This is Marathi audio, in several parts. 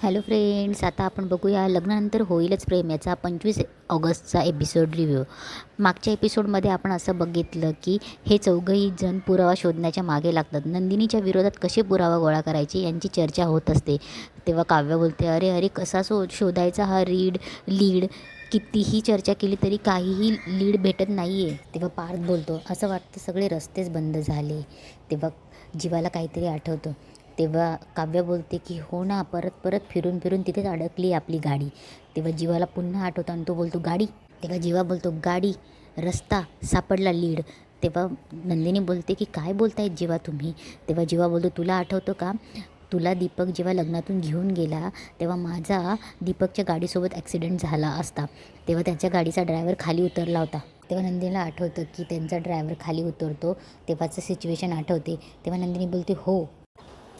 हॅलो फ्रेंड्स, आता आपण बघूया लग्नानंतर होईलच प्रेम याचा 25 ऑगस्टचा एपिसोड रिव्ह्यू. मागच्या एपिसोडमध्ये आपण असं बघितलं की हे चौघही जण पुरावा शोधण्याच्या मागे लागतात. नंदिनीच्या विरोधात कसे पुरावा गोळा करायचे यांची चर्चा होत असते. तेव्हा काव्य बोलते, अरे अरे कसा शोधायचा हा लीड. कितीही चर्चा केली तरी काहीही लीड भेटत नाही आहे. तेव्हा पार्थ बोलतो, असं वाटतं सगळे रस्तेच बंद झाले. तेव्हा जीवाला काहीतरी आठवतं. तेव्हा काव्य बोलते की हो ना, परत परत फिरून फिरून तिथेच अडकली आपली गाडी. तेव्हा जीवाला पुन्हा आठवतं आणि तो बोलतो गाडी. तेव्हा जीवा बोलतो गाडी, रस्ता, सापडला लीड. तेव्हा नंदिनी बोलते की काय बोलतायत जीवा तुम्ही. तेव्हा जीवा बोलतो, तुला आठवतं का, तुला दीपक जेव्हा लग्नातून घेऊन गेला तेव्हा माझा दीपकच्या गाडीसोबत ॲक्सिडेंट झाला असता. तेव्हा त्याच्या गाडीचा ड्रायव्हर खाली उतरला होता. तेव्हा नंदिनीला आठवतं की त्यांचा ड्रायव्हर खाली उतरतो तेव्हाचं सिच्युएशन आठवते. तेव्हा नंदिनी बोलते हो.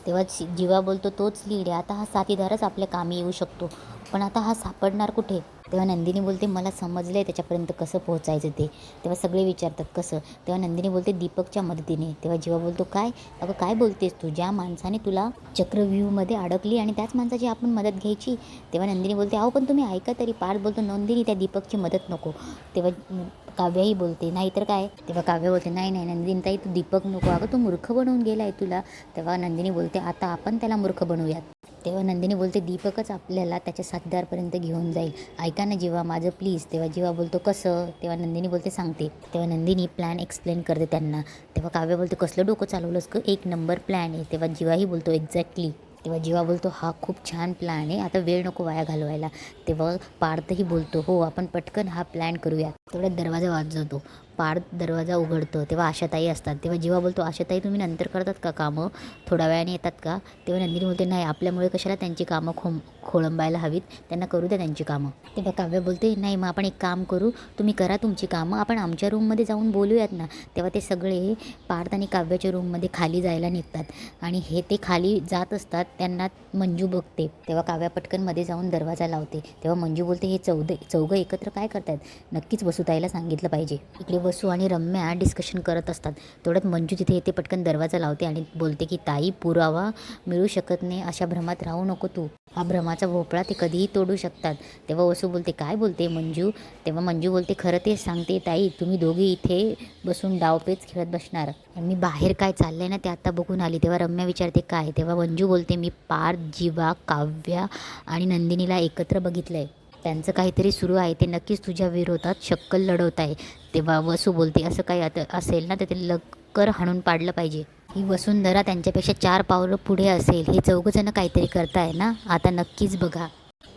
तेव्हा जीवा बोलतो तोच लीड आहे, आता हा साथीदारच आपल्या कामी येऊ शकतो, पण आता हा सापडणार कुठे. तेव्हा नंदिनी बोलते मला समजलं आहे त्याच्यापर्यंत कसं पोहोचायचं ते. तेव्हा सगळे विचारतात कसं. तेव्हा नंदिनी बोलते दीपकच्या मदतीने. तेव्हा जीवा बोलतो काय, अगं काय बोलतेस तू, ज्या माणसाने तुला चक्रव्यूहमध्ये अडकली आणि त्याच माणसाची आपण मदत घ्यायची. तेव्हा नंदिनी बोलते अहो पण तुम्ही ऐका तरी. पार्थ बोलतो नंदिनी त्या दीपकची मदत नको. तेव्हा काव्याही बोलते नाही तर काय. तेव्हा काव्य बोलते नाही नाही नंदिनी ताई, तू दीपक नको, अगं तो मूर्ख बनवून गेला आहे तुला. तेव्हा नंदिनी बोलते आता आपण त्याला मूर्ख बनवूयात. तेव्हा नंदिनी बोलते दीपकच आपल्याला त्याच्या साथीदारपर्यंत घेऊन जाईल, ऐका ना जीवा माझं प्लीज. तेव्हा जीवा बोलतो कसं. तेव्हा नंदिनी बोलते सांगते. तेव्हा नंदिनी प्लॅन एक्सप्लेन करते त्यांना. तेव्हा काव्य बोलते कसलं डोकं चालवलंस ग, एक नंबर प्लॅन आहे. तेव्हा जीवाही बोलतो एक्झॅक्टली. तेव्हा जीवा बोलतो हा खूप छान प्लॅन आहे, आता वेळ नको वाया घालवायला. तेव्हा पार्थही बोलतो हो आपण पटकन हा प्लॅन करूया. तेवढ्यात दरवाजा वाजवतो. पार्थ दरवाजा उघडतो तेव्हा आशाताई असतात. तेव्हा जीवा बोलतो आशाताई तुम्ही नंतर करतात का कामं, थोड्या वेळाने येतात का. तेव्हा नंदिनी बोलते नाही, आपल्यामुळे कशाला त्यांची कामं खोळंबायला हवीत, त्यांना करू द्या त्यांची कामं. तेव्हा काव्य बोलते नाही मग आपण एक काम करू, तुम्ही करा तुमची कामं, आपण आमच्या रूममध्ये जाऊन बोलूयात ना. तेव्हा ते सगळे पार्थ आणि काव्याच्या रूममध्ये खाली जायला निघतात आणि हे ते खाली जात असतात त्यांना मंजू बघते. तेव्हा काव्या पटकन मध्ये जाऊन दरवाजा लावते. तेव्हा मंजू बोलते हे चौघं एकत्र काय करतायत, नक्कीच वसुताईला सांगितलं पाहिजे. इकडे वसू आणि रम्या डिस्कशन करत असतात. तेवढ्यात मंजू तिथे येते, पटकन दरवाजा लावते आणि बोलते की ताई पुरावा मिळू शकत नाही अशा भ्रमात राहू नको तू, हा भ्रमाचा भोपळा ते कधीही तोडू शकतात. तेव्हा वसू बोलते काय बोलते मंजू. तेव्हा मंजू बोलते खरं ते सांगते ताई, तुम्ही दोघी इथे बसून डावपेच खेळत बसणार, मी बाहेर काय चाललंय ना ते आता बघून आली. तेव्हा रम्या विचारते काय. तेव्हा मंजू बोलते मी पार्थ, जीवा, काव्या आणि नंदिनीला एकत्र बघितलंय, त्यांचं काहीतरी सुरू आहे, ते नक्कीच तुझ्या विरोधात शक्कल लढवत आहे. तेव्हा वसू बोलते असं काही आता असेल ना तर ते लवकर हाणून पाडलं पाहिजे, ही वसुंधरा त्यांच्यापेक्षा 4 पावलं पुढे असेल, हे चौघजणं काहीतरी करताय ना, आता नक्कीच बघा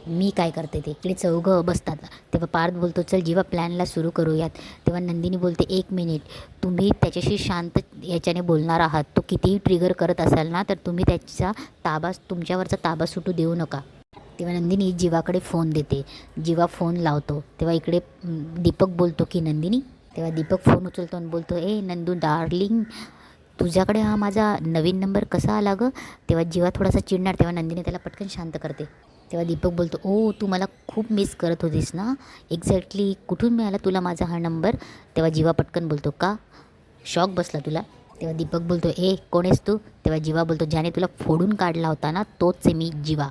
मी काय करते ते. इकडे चौघं बसतात. तेव्हा पार्थ बोलतो चल जीवा प्लॅनला सुरू करूयात. तेव्हा नंदिनी बोलते 1 मिनिट, तुम्ही त्याच्याशी शांत याच्याने बोलणार आहात, तो कितीही ट्रिगर करत असाल ना तर तुम्ही तुमच्यावरचा ताबा सुटू देऊ नका. तेव्हा नंदिनी जीवाकडे फोन देते. जीवा फोन लावतो. तेव्हा इकडे दीपक बोलतो की नंदिनी. तेव्हा दीपक फोन उचलतो आणि बोलतो ए नंदू डार्लिंग, तुझ्याकडे हा माझा नवीन नंबर कसा आला गं. तेव्हा जीवा थोडासा चिडणार, तेव्हा नंदिनी त्याला पटकन शांत करते. तेव्हा दीपक बोलतो ओ तू मला खूप मिस करत होतीस ना, एक्झॅक्टली कुठून मिळाला तुला माझा हा नंबर. तेव्हा जीवा पटकन बोलतो का, शॉक बसला तुला. तेव्हा दीपक बोलतो ए कोण आहेस तू. तेव्हा जीवा बोलतो ज्याने तुला फोडून काढला होता ना तोच आहे मी जीवा.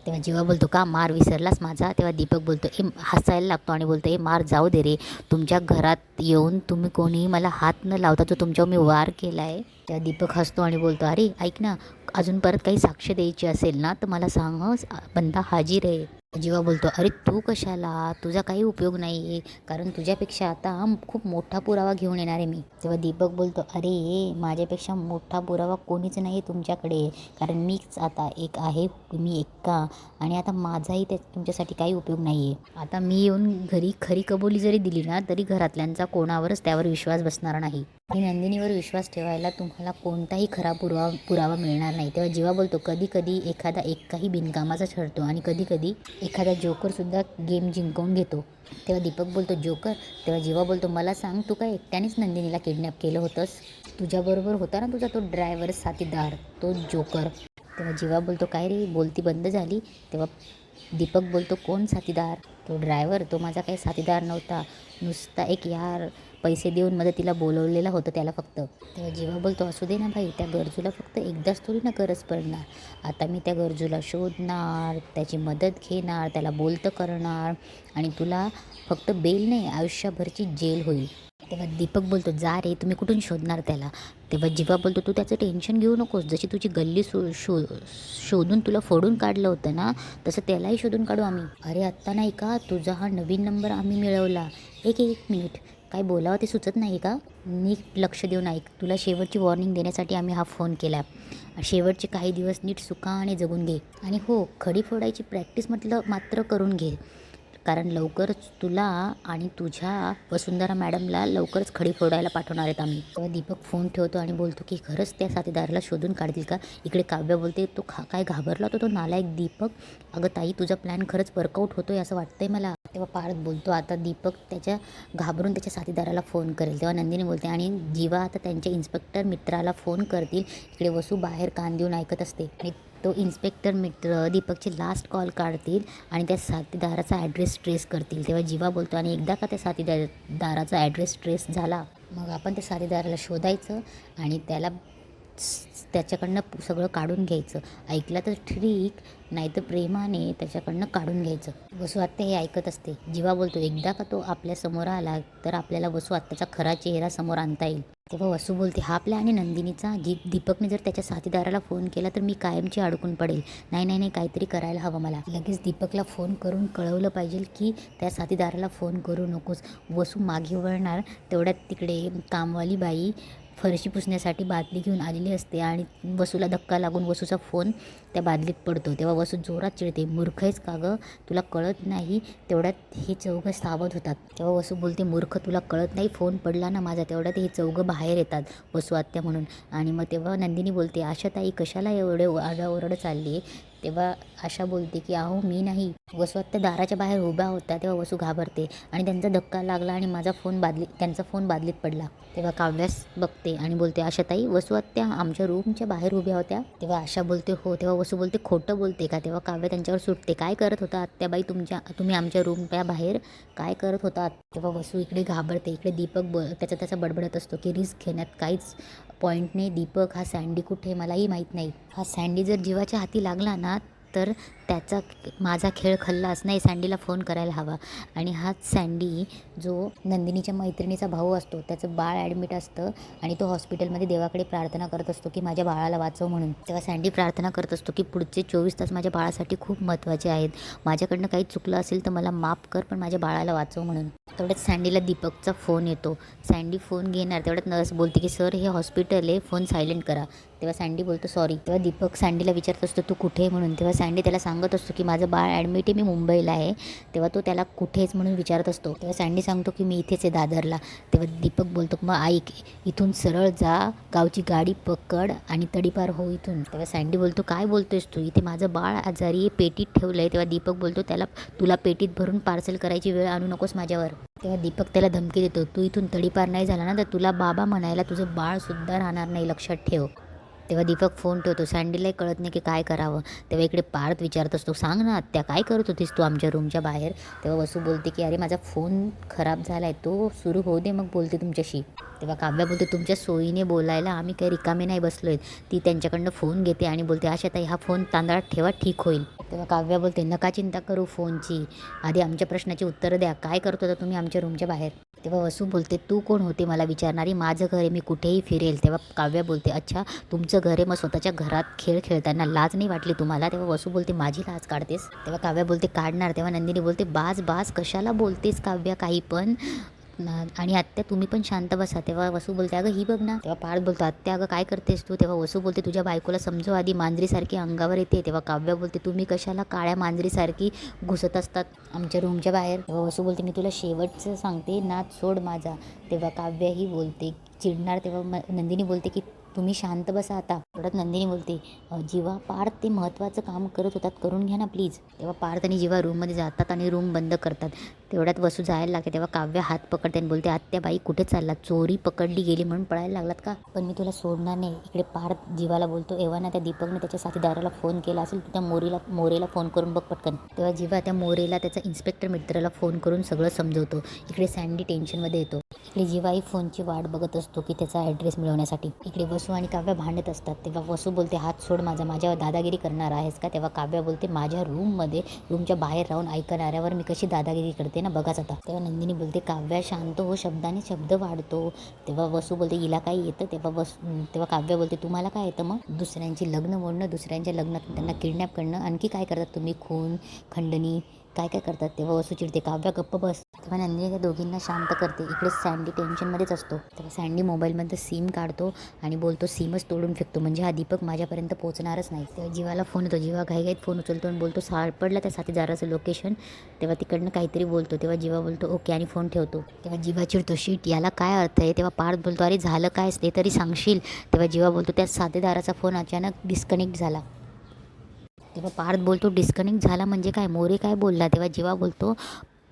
तेव्हा जीवा बोलतो का मार विसरलास माझा. तेव्हा दीपक बोलतो हसायला लागतो आणि बोलतो मार जाऊ दे रे, तुमच्या घरात येऊन तुम्ही कोणीही मला हात न लावता जो तुमच्यावर मी वार केला आहे. तेव्हा दीपक हसतो आणि बोलतो अरे ऐक ना, अजून परत काही साक्ष द्यायची असेल ना तर मला सांग, बंदा हाजीर आहे. जीवा बोलतो अरे तू कशाला, तुझा काही उपयोग नाही आहे, कारण तुझ्यापेक्षा आता खूप मोठा पुरावा घेऊन येणार आहे मी. तेव्हा दीपक बोलतो अरे माझ्यापेक्षा मोठा पुरावा कोणीच नाही तुमच्याकडे, कारण मीच आता एक आहे, मी एक्का, आणि आता माझाही तुमच्यासाठी काही उपयोग नाही आहे. आता मी येऊन घरी खरी कबुली जरी दिली ना तरी घरातल्यांचा कोणावरच त्यावर विश्वास बसणार नाही. आणि नंदिनीवर विश्वास ठेवायला तुम्हाला कोणताही खरा पुरावा मिळणार नाही. तेव्हा जीवा बोलतो कधी कधी एखादा एक्काही बिनकामाचा ठरतो आणि कधी कधी एखादा जोकरसुद्धा गेम जिंकवून घेतो. तेव्हा दीपक बोलतो जोकर. तेव्हा जीवा बोलतो मला सांग, तू काय एकट्यानेच नंदिनीला किडनॅप केलं होतंस, तुझ्याबरोबर होता ना तुझा तो ड्रायव्हर साथीदार तो जोकर. तेव्हा जीवा बोलतो काय रे, बोलती बंद झाली. तेव्हा दीपक बोलतो कोण साथीदार, तो ड्रायव्हर, तो माझा काही साथीदार नव्हता, नुसता एक यार पैसे देऊन मदतीला बोलवलेलं होतं त्याला फक्त. तेव्हा जीवा बोलतो असू दे ना भाई, त्या गरजूला फक्त एकदाच थोडी ना गरज पडणार. आता मी त्या गरजूला शोधणार, त्याची मदत घेणार, त्याला बोलतं करणार आणि तुला फक्त बेल नाही आयुष्यभरची जेल होईल. तेव्हा दीपक बोलतो जा रे, तुम्ही कुठून शोधणार त्याला. तेव्हा जीवा बोलतो तू त्याचं टेन्शन घेऊ नकोस, जशी तुझी गल्ली शोधून तुला फोडून काढलं होतं ना, तसं त्यालाही शोधून काढू आम्ही. अरे आत्ता नाही का, तुझा हा नवीन नंबर आम्ही मिळवला. एक मिनिट, काय बोलावं ते सुचत नाही का? नीट लक्ष देऊन ऐक, तुला शेवटची वॉर्निंग देण्यासाठी आम्ही हा फोन केला. शेवटचे काही दिवस नीट सुखाने जगून घे आणि हो, खडी फोडायची प्रॅक्टिस मात्र करून घे, कारण लवकरच तुला आणि तुझ्या वसुंधरा मॅडमला लवकरच खडी फोडायला पाठवणार आहेत आम्ही. तेव्हा दीपक फोन ठेवतो आणि बोलतो की खरंच त्या साथीदाराला शोधून काढतील का. इकडे काव्य बोलते तो काय घाबरला होता तो नालायक दीपक. अगं ताई, तुझा प्लॅन खरंच वर्कआउट होतोय असं वाटतंय मला. तेव्हा पार्थ बोलतो आता दीपक घाबरून त्याच्या साथीदाराला फोन करेल. तेव्हा नंदिनी बोलते आणि जीवा आता त्यांच्या इन्स्पेक्टर मित्राला फोन करतील. इकडे वसू बाहेर कान देऊन ऐकत असते आणि तो इन्स्पेक्टर मित्र दीपकचे लास्ट कॉल काढतील आणि त्या साथीदाराचा ॲड्रेस ट्रेस करतील. तेव्हा जीवा बोलतो आणि एकदा का त्या साथीदाराचा ॲड्रेस ट्रेस झाला मग आपण त्या साथीदाराला शोधायचं आणि त्याच्याकडनं सगळं काढून घ्यायचं. ऐकलं तर ठीक, नाही तर प्रेमाने त्याच्याकडनं काढून घ्यायचं. वसू आत्या हे ऐकत असते. जीवा बोलतो एकदा का तो आपल्या समोर आला तर आपल्याला वसू आत्याचा खरा चेहरा समोर आणता येईल. तेव्हा वसू बोलते हा प्लॅन आणि नंदिनीचा. दीपकने जर त्याच्या साथीदाराला फोन केला तर मी कायमची अडकून पडेल. नाही, काहीतरी करायला हवं मला. लगेच दीपकला फोन करून कळवलं पाहिजे की त्या साथीदाराला फोन करू नकोस. वसू मागे वळणार तेवढ्यात तिकडे कामवाली बाई फरशी पुसण्यासाठी बादली घेऊन आलेली असते आणि वसूला धक्का लागून वसूचा फोन त्या बादलीत पडतो. तेव्हा वसू जोरात चिडते, मूर्ख आहेस का गं, तुला कळत नाही. तेवढ्यात हे चौघं सावध होतात. तेव्हा वसू बोलते मूर्ख, तुला कळत नाही, फोन पडला ना माझा. तेवढ्यात हे चौघं बाहेर येतात वसू आत्या म्हणून. आणि मग तेव्हा नंदिनी बोलते आशाताई कशाला एवढे आरडाओरड चालली. तेव्हा आशा बोलते की अहो मी नाही. वसू आत्या दाराच्या बाहेर उभ्या होत्या. तेव्हा वसू घाबरते आणि त्यांचा धक्का लागला आणि त्यांचा फोन बादलीत पडला. तेव्हा काव्यास बघते आणि बोलते आशाताई, वसू आत्या आमच्या रूमच्या बाहेर उभ्या होत्या. तेव्हा आशा बोलते हो. तेव्हा वसू बोलते खोटं बोलते का. तेव्हा काव्य त्यांच्यावर सुटते, काय करत होता आत्याबाई तुम्ही आमच्या रूमच्या बाहेर काय करत होतात. तेव्हा वसू इकडे घाबरते. इकडे दीपक त्याचा बडबडत असतो की रिस्क घेण्यात काहीच पॉईंट नाही. दीपक हा सँडी कुठे मलाही माहीत नाही. हा सँडी जर जीवाच्या हाती लागला ना तर त्याचा माझा खेळ खल्लास. नाही, सँडीला फोन करायला हवा. आणि हाच सँडी जो नंदिनीच्या मैत्रिणीचा भाऊ असतो, त्याचं बाळ ॲडमिट असतं आणि तो हॉस्पिटलमध्ये देवाकडे प्रार्थना करत असतो की माझ्या बाळाला वाचव म्हणून. तेव्हा सँडी प्रार्थना करत असतो की पुढचे 24 तास माझ्या बाळासाठी खूप महत्त्वाचे आहेत. माझ्याकडनं काही चुकलं असेल तर मला माफ कर, पण माझ्या बाळाला वाचव म्हणून. तेवढ्यात सँडीला दीपकचा फोन येतो. सँडी फोन घेणार तेवढ्यात नर्स बोलते की सर हे हॉस्पिटल आहे, फोन सायलेंट करा. तेव्हा सँडी बोलतो सॉरी. तेव्हा दीपक सँडीला विचारत असतो तू कुठे आहे म्हणून. तेव्हा सँडी त्याला सांगत असतो की माझं बाळ ॲडमिट आहे, मी मुंबईला आहे. तेव्हा तो त्याला कुठे आहेस म्हणून विचारत असतो. तेव्हा सँडी सांगतो की मी इथेच आहे दादरला. तेव्हा दीपक बोलतो मग ऐक, इथून सरळ जा, गावची गाडी पकड आणि तडीपार हो इथून. तेव्हा सँडी बोलतो काय बोलतोयस तू, इथे माझं बाळ आजारी पेटीत ठेवलं आहे. तेव्हा दीपक बोलतो तुला पेटीत भरून पार्सल करायची वेळ आणू नकोस माझ्यावर. तेव्हा दीपक त्याला धमकी देतो, तू इथून तडीपार नाही झाला ना तर तुला बाबा म्हणायला तुझं बाळसुद्धा राहणार नाही, लक्षात ठेव. तेव्हा दीपक फोन ठेवतो. सँडीलाही कळत नाही की काय करावं. तेव्हा इकडे पार्थ विचारत असतो सांग ना आत्या काय करत होतीस तू आमच्या रूमच्या बाहेर. तेव्हा वसू बोलते की अरे माझा फोन खराब झाला आहे, तो सुरू होऊ दे मग बोलते तुमच्याशी. तेव्हा काव्या बोलते तुमच्या सोयीने बोलायला आम्ही काही रिकामे नाही बसलो आहेत. ती त्यांच्याकडनं फोन घेते आणि बोलते आशाताई हा फोन तांदळात ठेवा, ठीक होईल. तेव्हा काव्या बोलते नका चिंता करू फोनची, आधी आमच्या प्रश्नाची उत्तरं द्या, काय करत होता तुम्ही आमच्या रूमच्या बाहेर. तेव्हा वसू बोलते तू कोण होते मला विचारणारी, माझं घर आहे, मी कुठेही फिरेल. तेव्हा काव्या बोलते अच्छा तुमचं घर आहे, मग स्वतःच्या घरात खेळ खेळताना लाज नाही वाटली तुम्हाला. तेव्हा वसू बोलते माझी लाज काढतेस. तेव्हा काव्या बोलते काढणार. तेव्हा नंदिनी बोलते बास कशाला बोलतेस काव्या काही पण, आणि आत्या तुम्ही पण शांत बसा. तेव्हा वसू बोलते अगं ही बघ ना. तेव्हा पार्थ बोलतो आत्या अगं काय करतेस तू. तेव्हा वसू बोलते तुझ्या बायकोला समजव आधी, मांजरीसारखी अंगावर येते. तेव्हा काव्या बोलते तुम्ही कशाला काळ्या मांजरीसारखी घुसत असतात आमच्या रूमच्या बाहेर. तेव्हा वसू बोलते मी तुला शेवटचं सांगते, नाच सोड माझा. तेव्हा काव्याही बोलते चिडणार. तेव्हा नंदिनी बोलते की तुम्ही शांत बसा आता. तेवढ्यात नंदिनी बोलते जीवा पार्थ ते महत्त्वाचं काम करत होतात, करून घ्या ना प्लीज. तेव्हा पार्थ आणि जीवा रूममध्ये जातात आणि रूम बंद करतात. तेवढ्यात वसू जायला लागते. तेव्हा काव्य हात पकडते आणि बोलते आत्याबाई कुठे चालला, चोरी पकडली गेली म्हणून पळायला लागलात का, पण मी तुला सोडणार नाही. इकडे पार्थ जीवाला बोलतो एव्हा ना त्या दीपकने त्याच्या साथीदाराला फोन केला असेल, त्या मोरेला फोन करून बघ पटकन. तेव्हा जीवा त्या मोरेला त्याचा इन्स्पेक्टर मित्राला फोन करून सगळं समजवतो. इकडे सँडी टेन्शनमध्ये येतो. इकडे जीवाही फोनची वाट बघत असतो की त्याचा ॲड्रेस मिळवण्यासाठी. इकडे वसू आणि काव्या भांडत असतात. तेव्हा वसू बोलते, हात सोड माझा, माझ्यावर दादागिरी करणार आहेस का? तेव्हा काव्या बोलते, माझ्या रूमच्या बाहेर राहून ऐकणाऱ्यावर मी कशी दादागिरी करते ना, बघाच आता. तेव्हा नंदिनी बोलते, काव्या शांत हो, शब्दाने शब्द वाढतो. तेव्हा वसू बोलते, हिला काय येतं? तेव्हा काव्या बोलते, तुम्हाला काय येतं मग? दुसऱ्यांची लग्न मोडणं, दुसऱ्यांच्या लग्नात त्यांना किडनॅप करणं, आणखी काय करतात तुम्ही? खून, खंडणी, काय काय करतात? तेव्हा वसू चिडते, काव्या गप्प बस. तेव्हा नंदिनी त्या दोघींना शांत करते. इकडे सँडी टेन्शनमध्येच असतो. तेव्हा सँडी मोबाईलमध्ये सिम काढतो आणि बोलतो, सिमच तोडून फेकतो, म्हणजे हा दीपक माझ्यापर्यंत पोहोचणारच नाही. तेव्हा जीवाला फोन येतो. जीवा घाईघाईत फोन उचलतो आणि बोलतो, सापडला त्या साथीदाराचं लोकेशन. तेव्हा तिकडनं काहीतरी बोलतो. तेव्हा जीवा बोलतो, ओके, आणि फोन ठेवतो. तेव्हा जीवा चिडतो, शीट, याला काय अर्थ आहे? तेव्हा पार्थ बोलतो, अरे झालं काय ते तरी सांगशील. तेव्हा जीवा बोलतो, त्या साथीदाराचा फोन अचानक डिस्कनेक्ट झाला. तेव्हा पार्थ बोलतो, डिस्कनेक्ट झाला म्हणजे काय? मोरे काय बोलला? तेव्हा जीवा बोलतो,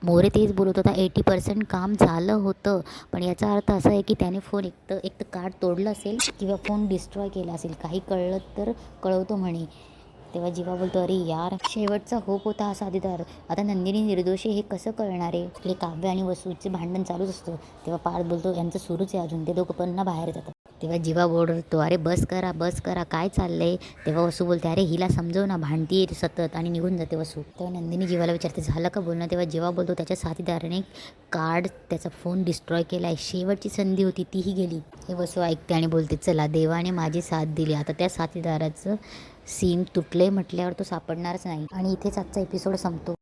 मोरे तेच बोलत होता, 80% काम झालं होतं, पण याचा अर्थ असा आहे की त्याने फोन एक तर कार्ड तोडलं असेल किंवा फोन डिस्ट्रॉय केला असेल. काही कळलं तर कळवतो म्हणे. तेव्हा जीवा बोलतो, अरे यार, शेवटचा होप होता हा साथीदार, आता नंदिनी निर्दोषी हे कसं कळणार आहे? इकडे काव्य आणि वसूचे भांडण चालूच असतं. तेव्हा पार्थ बोलतो, यांचं सुरूच आहे अजून, ते दोघं पुन्हा बाहेर जातात. तेव्हा जीवा बोलतो, अरे बस करा, काय चाललंय? तेव्हा वसू बोलते, अरे हिला समजव ना, भांडतीये सतत, आणि निघून जाते वसू. तेव्हा नंदिनी जीवाला विचारते, झालं का बोलणं? तेव्हा जीवा बोलतो, त्याच्या साथीदाराने त्याचा फोन डिस्ट्रॉय केला आहे, शेवटची संधी होती, तीही गेली. हे वसू ऐकते आणि बोलते, चला, देवाने माझी साथ दिली, आता त्या साथीदाराचं सिम तुटले म्हटल्यावर तो सापडणारच नाही. आणि इथेच आजचा एपिसोड संपतो.